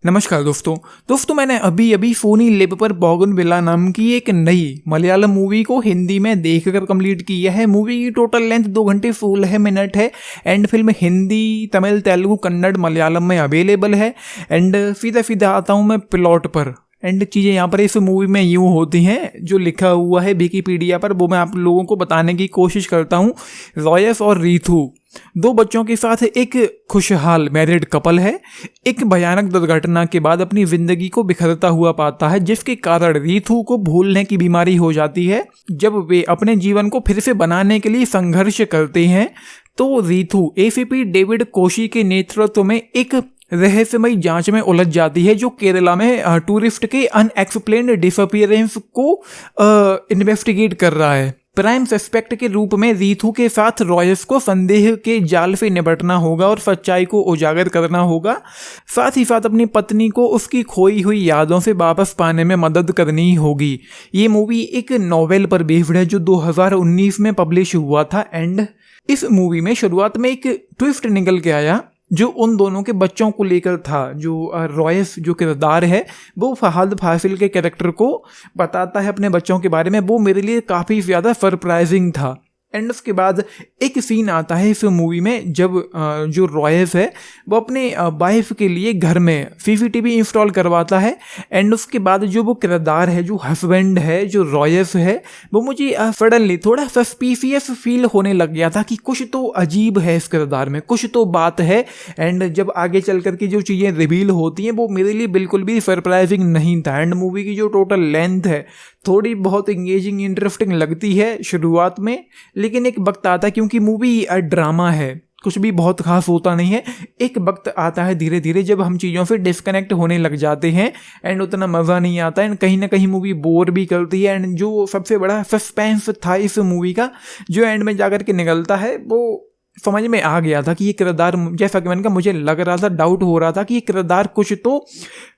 नमस्कार दोस्तों मैंने अभी अभी सोनी लिव पर बोगनविला नाम की एक नई मलयालम मूवी को हिंदी में देखकर कंप्लीट किया है। मूवी की टोटल लेंथ 2 घंटे 16 मिनट है एंड फिल्म हिंदी, तमिल, तेलुगु, कन्नड़, मलयालम में अवेलेबल है। एंड सीधा आता हूँ मैं प्लॉट पर। एंड चीज़ें यहाँ पर इस मूवी में यूँ होती हैं, जो लिखा हुआ है विकिपीडिया पर वो मैं आप लोगों को बताने की कोशिश करता हूँ। रॉयस और रीथू 2 बच्चों के साथ एक खुशहाल मैरिड कपल है। एक भयानक दुर्घटना के बाद अपनी जिंदगी को बिखरता हुआ पाता है, जिसके कारण रीथू को भूलने की बीमारी हो जाती है। जब वे अपने जीवन को फिर से बनाने के लिए संघर्ष करते हैं तो रीथू एसीपी डेविड कोशी के नेतृत्व में एक रहस्यमयी जांच में उलझ जाती है, जो केरला में टूरिस्ट के अनएक्सप्लेन्ड डिसअपीयरेंस को इन्वेस्टिगेट कर रहा है। प्राइम सस्पेक्ट के रूप में रीथू के साथ रॉयस को संदेह के जाल से निपटना होगा और सच्चाई को उजागर करना होगा। साथ ही साथ अपनी पत्नी को उसकी खोई हुई यादों से वापस पाने में मदद करनी होगी। ये मूवी एक नॉवेल पर बेस्ड है जो 2019 में पब्लिश हुआ था। एंड इस मूवी में शुरुआत में एक ट्विस्ट निकल के आया जो उन दोनों के बच्चों को लेकर था। जो रॉयस जो किरदार है वो फहद फासिल के कैरेक्टर को बताता है अपने बच्चों के बारे में, वो मेरे लिए काफ़ी ज़्यादा सरप्राइजिंग था। एंड उसके बाद एक सीन आता है इस मूवी में जब जो रॉयस है वो अपने वाइफ के लिए घर में सीसीटीवी इंस्टॉल करवाता है। एंड उसके बाद जो वो किरदार है, जो हस्बैंड है, जो रॉयस है, वो मुझे सडनली थोड़ा सस्पिशियस फील होने लग गया था कि कुछ तो अजीब है इस किरदार में, कुछ तो बात है। एंड जब आगे चल कर की जो चीज़ें रिवील होती हैं वो मेरे लिए बिल्कुल भी सरप्राइजिंग नहीं था। एंड मूवी की जो टोटल लेंथ है थोड़ी बहुत इंगेजिंग, इंटरेस्टिंग लगती है शुरुआत में, लेकिन एक वक्त आता है, क्योंकि मूवी ड्रामा है, कुछ भी बहुत खास होता नहीं है। एक वक्त आता है धीरे धीरे जब हम चीज़ों से डिस्कनेक्ट होने लग जाते हैं एंड उतना मज़ा नहीं आता है। एंड कहीं ना कहीं मूवी बोर भी करती है। एंड जो सबसे बड़ा सस्पेंस था इस मूवी का, जो एंड में जाकर के निकलता है, वो समझ में आ गया था कि ये किरदार, जैसा कि मैंने कहा, मुझे लग रहा था, डाउट हो रहा था कि ये किरदार कुछ तो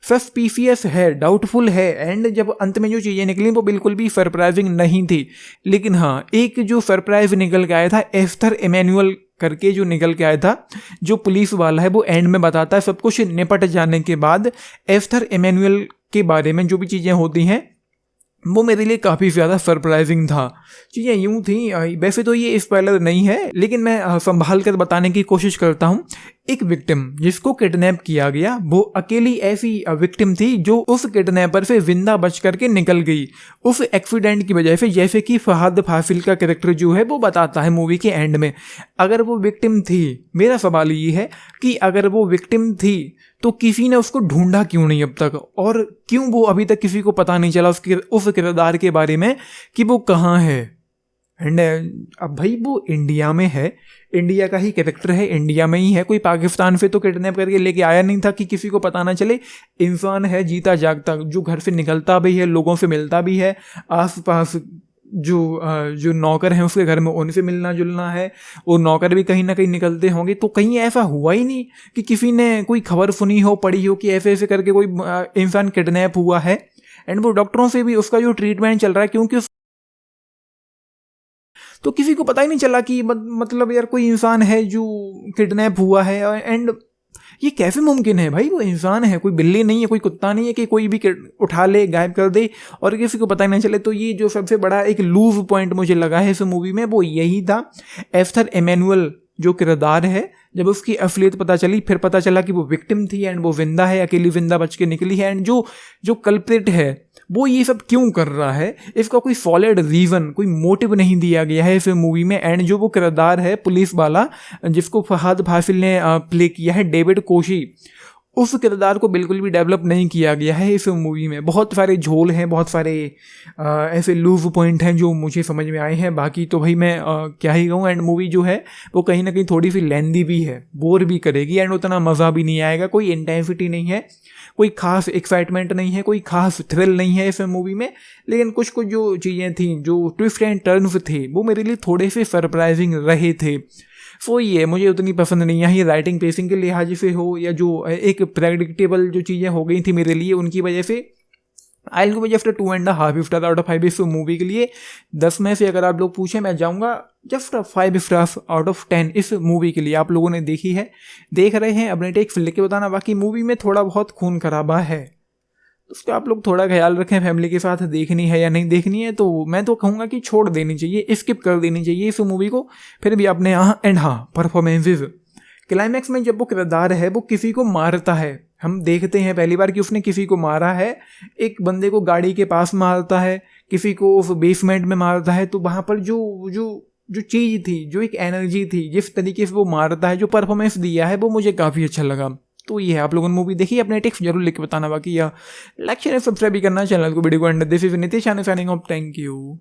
सस्पिशियस है, डाउटफुल है। एंड जब अंत में जो चीज़ें निकली वो बिल्कुल भी सरप्राइजिंग नहीं थी। लेकिन हाँ, एक जो सरप्राइज निकल के आया था, एस्थर इमैनुअल करके जो निकल के आया था, जो पुलिस वाला है, वो एंड में बताता है सब कुछ निपट जाने के बाद एस्थर इमैनुअल के बारे में जो भी चीज़ें होती हैं, वो मेरे लिए काफ़ी ज़्यादा सरप्राइजिंग था। चीज़ें यूँ थी, वैसे तो ये स्पॉइलर नहीं है लेकिन मैं संभाल कर बताने की कोशिश करता हूँ। एक विक्टिम जिसको किडनैप किया गया, वो अकेली ऐसी विक्टिम थी जो उस किडनैपर से जिंदा बच करके निकल गई उस एक्सीडेंट की वजह से, जैसे कि फहद फासिल का कैरेक्टर जो है वो बताता है मूवी के एंड में। अगर वो विक्टिम थी, मेरा सवाल ये है कि अगर वो विक्टिम थी तो किसी ने उसको ढूंढा क्यों नहीं अब तक, और क्यों वो अभी तक किसी को पता नहीं चला उस किरदार के बारे में कि वो कहाँ है। एंड अब भाई वो इंडिया में है, इंडिया का ही कैरेक्टर है, इंडिया में ही है, कोई पाकिस्तान से तो किडनैप करके लेके आया नहीं था कि किसी को पता ना चले। इंसान है जीता जागता, जो घर से निकलता भी है, लोगों से मिलता भी है, आसपास जो नौकर हैं उसके घर में उनसे मिलना जुलना है, वो नौकर भी कहीं ना कहीं निकलते होंगे। तो कहीं ऐसा हुआ ही नहीं कि किसी ने कोई खबर सुनी हो, पढ़ी हो कि ऐसे ऐसे करके कोई इंसान किडनैप हुआ है। एंड वो डॉक्टरों से भी उसका जो ट्रीटमेंट चल रहा है, क्योंकि तो किसी को पता ही नहीं चला कि मतलब यार कोई इंसान है जो किडनैप हुआ है। एंड ये कैसे मुमकिन है भाई, वो इंसान है, कोई बिल्ली नहीं है, कोई कुत्ता नहीं है कि कोई भी उठा ले, गायब कर दे और किसी को पता ही नहीं चले। तो ये जो सबसे बड़ा एक लूज पॉइंट मुझे लगा है इस मूवी में, वो यही था। एस्थर इमैनुअल जो किरदार है, जब उसकी असलियत पता चली, फिर पता चला कि वो विक्टिम थी एंड वो जिंदा है, अकेली जिंदा बच के निकली है। एंड जो कल्प्रिट है वो ये सब क्यों कर रहा है, इसका कोई सॉलिड रीज़न, कोई मोटिव नहीं दिया गया है इस मूवी में। एंड जो वो किरदार है पुलिस वाला जिसको फहद फासिल ने प्ले किया है, डेविड कोशी, उस किरदार को बिल्कुल भी डेवलप नहीं किया गया है इस मूवी में। बहुत सारे झोल हैं, बहुत सारे ऐसे लूज पॉइंट हैं जो मुझे समझ में आए हैं। बाकी तो भाई मैं क्या ही कहूँ। एंड मूवी जो है वो कहीं ना कहीं थोड़ी सी लेंदी भी है, बोर भी करेगी एंड उतना मज़ा भी नहीं आएगा। कोई इंटेंसिटी नहीं है, कोई खास एक्साइटमेंट नहीं है, कोई खास थ्रिल नहीं है इस मूवी में। लेकिन कुछ कुछ जो चीज़ें थी, जो ट्विस्ट एंड टर्न्स थे, वो मेरे लिए थोड़े से सरप्राइजिंग रहे थे। सो ये मुझे उतनी पसंद नहीं आई, राइटिंग पेसिंग के लिहाज से हो या जो एक प्रेडिक्टेबल जो चीज़ें हो गई थी मेरे लिए, उनकी वजह से I will give just 2.5 star out of 5 इस मूवी के लिए। 10 में से अगर आप लोग पूछें, मैं जाऊँगा जस्ट 5 स्टार्स आउट ऑफ 10 इस मूवी के लिए। आप लोगों ने देखी है, देख रहे हैं, अपने टेक्स लिख के बताना। बाकी मूवी में थोड़ा बहुत खून खराबा है, तो उसका आप लोग थोड़ा ख्याल रखें। फैमिली के साथ देखनी है या नहीं देखनी है तो मैं तो कहूँगा कि छोड़ देनी चाहिए, स्किप कर देनी चाहिए इस मूवी को। फिर भी आपने यहाँ एंड हाँ परफॉर्मेंसेज, क्लाइमैक्स में जब वो किरदार है वो किसी को मारता है, हम देखते हैं पहली बार कि उसने किसी को मारा है। एक बंदे को गाड़ी के पास मारता है, किसी को उस बेसमेंट में मारता है। तो वहाँ पर जो जो जो चीज़ थी, जो एक एनर्जी थी, जिस तरीके से वो मारता है, जो परफॉर्मेंस दिया है, वो मुझे काफ़ी अच्छा लगा। तो ये है, आप लोगों ने मूवी देखी, अपने टिप्स जरूर लिख के बताना। बाकी या लाइक शेयर सब्सक्राइब भी करना चैनल को, वीडियो को। And this is Nitish signing off, thank you.